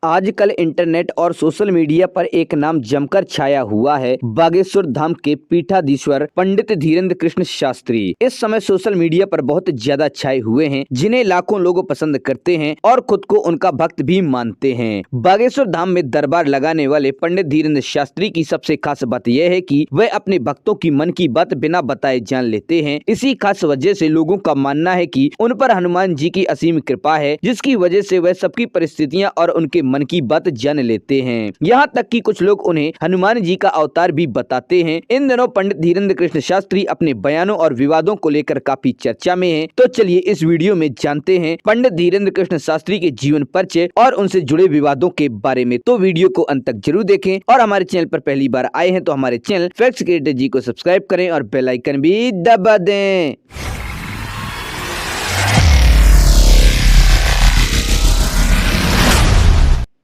आजकल इंटरनेट और social media पर एक नाम जमकर छाया हुआ है, बागेश्वर धाम के पीठाधीश्वर पंडित धीरेन्द्र कृष्ण शास्त्री। इस समय सोशल मीडिया पर बहुत ज्यादा छाए हुए हैं, जिन्हें लाखों लोग पसंद करते हैं और खुद को उनका भक्त भी मानते हैं। बागेश्वर धाम में दरबार लगाने वाले पंडित धीरेन्द्र शास्त्री की सबसे खास बात यह है कि वह अपने भक्तों की मन की बात बिना बताए जान लेते हैं। इसी खास वजह से लोगों का मानना है कि उन पर हनुमान जी की असीम कृपा है, जिसकी वजह से वह सबकी परिस्थितियां और उनके मन की बात जान लेते हैं। यहाँ तक कि कुछ लोग उन्हें हनुमान जी का अवतार भी बताते हैं। इन दिनों पंडित धीरेन्द्र कृष्ण शास्त्री अपने बयानों और विवादों को लेकर काफी चर्चा में हैं। तो चलिए इस वीडियो में जानते हैं पंडित धीरेन्द्र कृष्ण शास्त्री के जीवन परिचय और उनसे जुड़े विवादों के बारे में। तो वीडियो को अंत तक जरूर देखें और हमारे चैनल पर पहली बार आए हैं तो हमारे चैनल फैक्ट्स क्रिएटर जी को सब्सक्राइब करें और बेल आइकन भी दबा दें।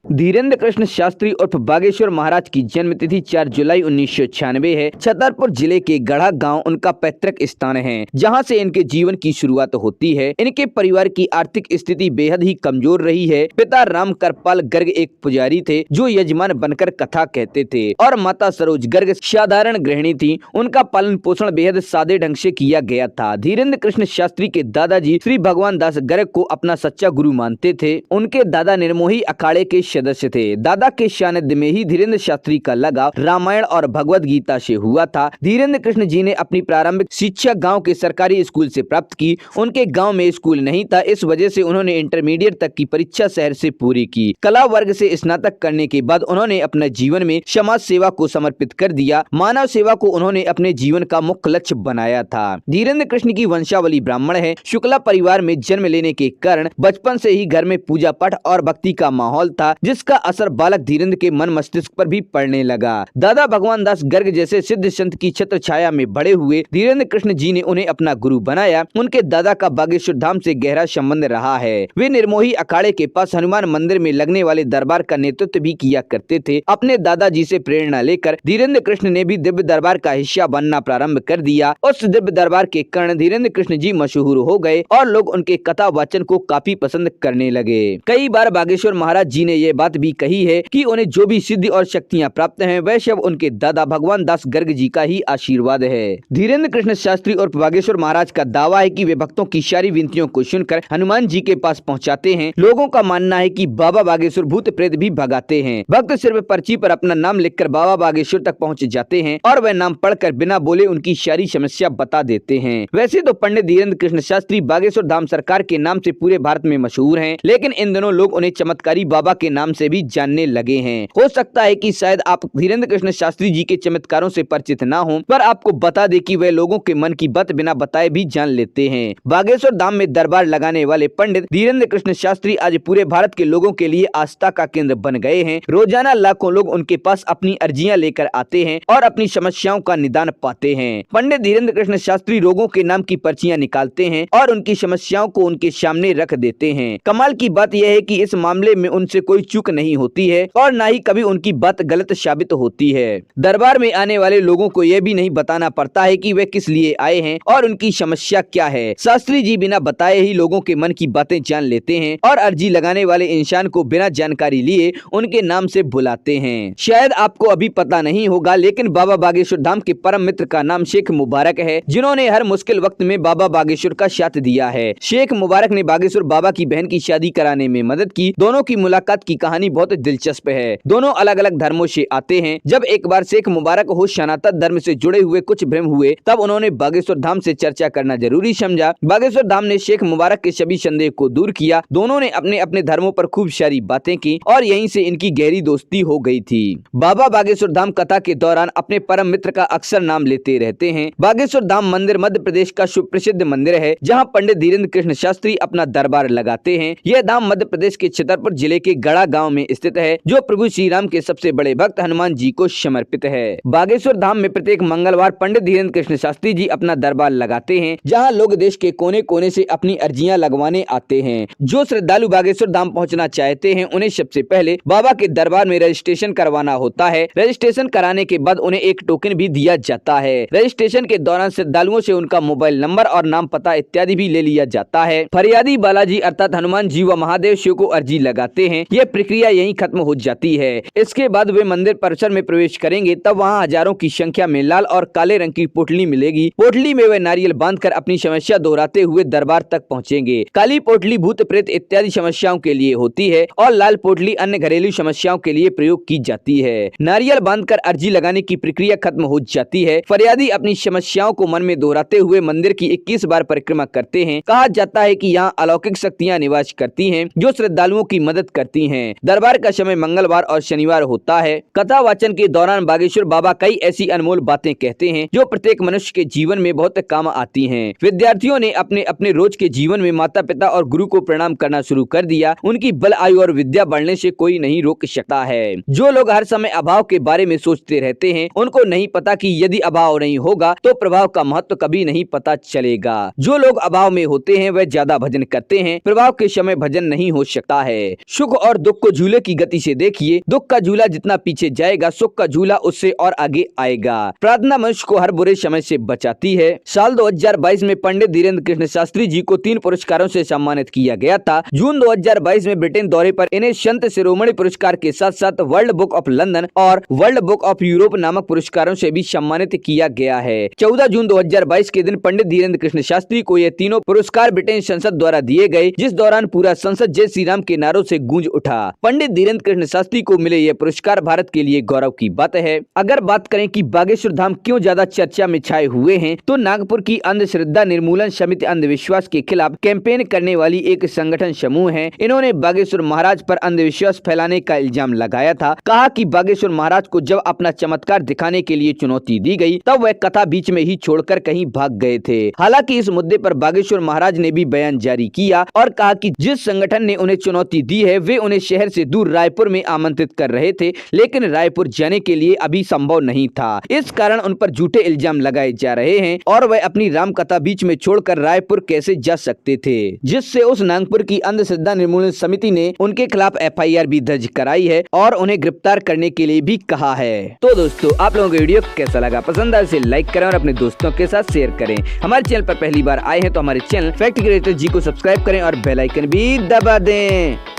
धीरेन्द्र कृष्ण शास्त्री उर्फ बागेश्वर महाराज की जन्मतिथि 4 जुलाई 1996 है। छतरपुर जिले के गढ़ा गांव उनका पैतृक स्थान है, जहां से इनके जीवन की शुरुआत होती है। इनके परिवार की आर्थिक स्थिति बेहद ही कमजोर रही है। पिता राम करपाल गर्ग एक पुजारी थे जो यजमान बनकर कथा कहते थे और माता सरोज गर्ग साधारण गृहिणी थी। उनका पालन पोषण बेहद सादे ढंग से किया गया था। धीरेन्द्र कृष्ण शास्त्री के दादाजी श्री भगवान दास गर्ग को अपना सच्चा गुरु मानते थे। उनके दादा निर्मोही अखाड़े के सदस्य थे। दादा के सानिध्य में ही धीरेन्द्र शास्त्री का लगाव रामायण और भगवत गीता से हुआ था। धीरेन्द्र कृष्ण जी ने अपनी प्रारंभिक शिक्षा गांव के सरकारी स्कूल से प्राप्त की। उनके गांव में स्कूल नहीं था, इस वजह से उन्होंने इंटरमीडिएट तक की परीक्षा शहर से पूरी की। कला वर्ग से स्नातक करने के बाद उन्होंने अपने जीवन में समाज सेवा को समर्पित कर दिया। मानव सेवा को उन्होंने अपने जीवन का मुख्य लक्ष्य बनाया था। धीरेन्द्र कृष्ण की वंशावली ब्राह्मण है। शुक्ला परिवार में जन्म लेने के कारण बचपन से ही घर में पूजा पाठ और भक्ति का माहौल था, जिसका असर बालक धीरेन्द्र के मन मस्तिष्क पर भी पड़ने लगा। दादा भगवान दास गर्ग जैसे सिद्ध संत की छत्र छाया में बड़े हुए धीरेन्द्र कृष्ण जी ने उन्हें अपना गुरु बनाया। उनके दादा का बागेश्वर धाम से गहरा संबंध रहा है। वे निर्मोही अखाड़े के पास हनुमान मंदिर में लगने वाले दरबार का नेतृत्व भी किया करते थे। अपने दादाजी से प्रेरणा लेकर धीरेन्द्र कृष्ण ने भी दिव्य दरबार का हिस्सा बनना प्रारंभ कर दिया। उस दिव्य दरबार के कारण धीरेन्द्र कृष्ण जी मशहूर हो गए और लोग उनके कथा वाचन को काफी पसंद करने लगे। कई बार बागेश्वर महाराज जी ने यह बात भी कही है कि उन्हें जो भी सिद्धि और शक्तियां प्राप्त हैं वह सब उनके दादा भगवान दास गर्ग जी का ही आशीर्वाद है। धीरेन्द्र कृष्ण शास्त्री और बागेश्वर महाराज का दावा है कि वे भक्तों की सारी विनतियों को सुनकर हनुमान जी के पास पहुंचाते हैं। लोगों का मानना है कि बाबा बागेश्वर भूत प्रेत भी भगाते हैं। भक्त सिर्फ पर्ची पर अपना नाम लिखकर बाबा बागेश्वर तक पहुँच जाते हैं और वह नाम पढ़कर बिना बोले उनकी सारी समस्या बता देते हैं। वैसे तो पंडित धीरेन्द्र कृष्ण शास्त्री बागेश्वर धाम सरकार के नाम से पूरे भारत में मशहूर हैं, लेकिन इन दिनों लोग उन्हें चमत्कारी बाबा के नाम से भी जानने लगे हैं। हो सकता है कि शायद आप धीरेन्द्र कृष्ण शास्त्री जी के चमत्कारों से परिचित ना हो, पर आपको बता दे कि वे लोगों के मन की बात बिना बताए भी जान लेते हैं। बागेश्वर धाम में दरबार लगाने वाले पंडित धीरेन्द्र कृष्ण शास्त्री आज पूरे भारत के लोगों के लिए आस्था का केंद्र बन गए हैं। रोजाना लाखों लोग उनके पास अपनी अर्जियां लेकर आते हैं और अपनी समस्याओं का निदान पाते हैं। पंडित धीरेन्द्र कृष्ण शास्त्री लोगों के नाम की पर्चियां निकालते हैं और उनकी समस्याओं को उनके सामने रख देते हैं। कमाल की बात यह है कि इस मामले में उनसे कोई चूक नहीं होती है और ना ही कभी उनकी बात गलत साबित होती है। दरबार में आने वाले लोगों को यह भी नहीं बताना पड़ता है कि वे किस लिए आए हैं और उनकी समस्या क्या है। शास्त्री जी बिना बताए ही लोगों के मन की बातें जान लेते हैं और अर्जी लगाने वाले इंसान को बिना जानकारी लिए उनके नाम से बुलाते हैं। शायद आपको अभी पता नहीं होगा, लेकिन बाबा बागेश्वर धाम के परम मित्र का नाम शेख मुबारक है, जिन्होंने हर मुश्किल वक्त में बाबा बागेश्वर का साथ दिया है। शेख मुबारक ने बागेश्वर बाबा की बहन की शादी कराने में मदद की। दोनों की मुलाकात की कहानी बहुत दिलचस्प है। दोनों अलग अलग धर्मों से आते हैं। जब एक बार शेख मुबारक हो सनातन धर्म से जुड़े हुए कुछ भ्रम हुए, तब उन्होंने बागेश्वर धाम से चर्चा करना जरूरी समझा। बागेश्वर धाम ने शेख मुबारक के सभी संदेह को दूर किया। दोनों ने अपने अपने धर्मों पर खूब सारी बातें की और यहीं से इनकी गहरी दोस्ती हो गई थी। बाबा बागेश्वर धाम कथा के दौरान अपने परम मित्र का अक्सर नाम लेते रहते हैं। बागेश्वर धाम मंदिर मध्य प्रदेश का सुप्रसिद्ध मंदिर है, जहाँ पंडित धीरेन्द्र कृष्ण शास्त्री अपना दरबार लगाते हैं। यह धाम मध्य प्रदेश के छतरपुर जिले के गढ़ा गाँव में स्थित है, जो प्रभु श्री राम के सबसे बड़े भक्त हनुमान जी को समर्पित है। बागेश्वर धाम में प्रत्येक मंगलवार पंडित धीरेन्द्र कृष्ण शास्त्री जी अपना दरबार लगाते हैं, जहां लोग देश के कोने कोने से अपनी अर्जियां लगवाने आते हैं। जो श्रद्धालु बागेश्वर धाम पहुंचना चाहते हैं, उन्हें सबसे पहले बाबा के दरबार में रजिस्ट्रेशन करवाना होता है। रजिस्ट्रेशन कराने के बाद उन्हें एक टोकन भी दिया जाता है। रजिस्ट्रेशन के दौरान श्रद्धालुओं से उनका मोबाइल नंबर और नाम पता इत्यादि भी ले लिया जाता है। फरियादी बालाजी अर्थात हनुमान जी व महादेव शिव को अर्जी लगाते हैं। ये प्रक्रिया यहीं खत्म हो जाती है। इसके बाद वे मंदिर परिसर में प्रवेश करेंगे, तब वहाँ हजारों की संख्या में लाल और काले रंग की पोटली मिलेगी। पोटली में वे नारियल बांधकर अपनी समस्या दोहराते हुए दरबार तक पहुँचेंगे। काली पोटली भूत प्रेत इत्यादि समस्याओं के लिए होती है और लाल पोटली अन्य घरेलू समस्याओं के लिए प्रयोग की जाती है। नारियल बांधकर अर्जी लगाने की प्रक्रिया खत्म हो जाती है। फरियादी अपनी समस्याओं को मन में दोहराते हुए मंदिर की 21 बार परिक्रमा करते हैं। कहा जाता है कि यहाँ अलौकिक शक्तियाँ निवास करती हैं, जो श्रद्धालुओं की मदद करती हैं। दरबार का समय मंगलवार और शनिवार होता है। कथा वाचन के दौरान बागेश्वर बाबा कई ऐसी अनमोल बातें कहते हैं जो प्रत्येक मनुष्य के जीवन में बहुत काम आती हैं। विद्यार्थियों ने अपने अपने रोज के जीवन में माता पिता और गुरु को प्रणाम करना शुरू कर दिया। उनकी बल आयु और विद्या बढ़ने से कोई नहीं रोक सकता है। जो लोग हर समय अभाव के बारे में सोचते रहते हैं, उनको नहीं पता कि यदि अभाव नहीं होगा तो प्रभाव का महत्व कभी नहीं पता चलेगा। जो लोग अभाव में होते हैं वह ज्यादा भजन करते हैं, प्रभाव के समय भजन नहीं हो सकता है। सुख और दुख को झूले की गति से देखिए। दुख का झूला जितना पीछे जाएगा, सुख का झूला उससे और आगे आएगा। प्रार्थना मनुष्य को हर बुरे समय से बचाती है। साल 2022 में पंडित धीरेन्द्र कृष्ण शास्त्री जी को 3 पुरस्कारों से सम्मानित किया गया था। जून 2022 में ब्रिटेन दौरे पर इन्हें संत शिरोमणि पुरस्कार के साथ साथ वर्ल्ड बुक ऑफ लंदन और वर्ल्ड बुक ऑफ यूरोप नामक पुरस्कारों से भी सम्मानित किया गया है। 14 जून 2022 के दिन पंडित धीरेन्द्र कृष्ण शास्त्री को ये तीनों पुरस्कार ब्रिटेन संसद द्वारा दिए गए, जिस दौरान पूरा संसद जय श्री राम के नारों से गूंज उठा। पंडित धीरेन्द्र कृष्ण शास्त्री को मिले ये पुरस्कार भारत के लिए गौरव की बात है। अगर बात करें कि बागेश्वर धाम क्यों ज्यादा चर्चा में छाए हुए हैं, तो नागपुर की अंधश्रद्धा निर्मूलन समिति अंधविश्वास के खिलाफ कैंपेन करने वाली एक संगठन समूह है। इन्होंने बागेश्वर महाराज पर अंधविश्वास फैलाने का इल्जाम लगाया था। कहा कि बागेश्वर महाराज को जब अपना चमत्कार दिखाने के लिए चुनौती दी गई, तब वह कथा बीच में ही छोड़कर कहीं भाग गए थे। हालांकि इस मुद्दे पर बागेश्वर महाराज ने भी बयान जारी किया और कहा कि जिस संगठन ने उन्हें चुनौती दी है, वे उन्हें शहर से दूर रायपुर में आमंत्रित कर रहे थे, लेकिन रायपुर जाने के लिए अभी संभव नहीं था। इस कारण उन पर झूठे इल्जाम लगाए जा रहे हैं और वह अपनी राम कथा बीच में छोड़कर रायपुर कैसे जा सकते थे, जिससे उस नागपुर की अंधश्रद्धा निर्मूलन समिति ने उनके खिलाफ FIR भी दर्ज कराई है और उन्हें गिरफ्तार करने के लिए भी कहा है। तो दोस्तों, आप लोगों को वीडियो कैसा लगा? पसंद आए इसे लाइक करें और अपने दोस्तों के साथ शेयर करें। हमारे चैनल पर पहली बार आए हैं तो हमारे चैनल फैक्ट क्रिएटर जी को सब्सक्राइब करें और बेल आइकन भी दबा दें।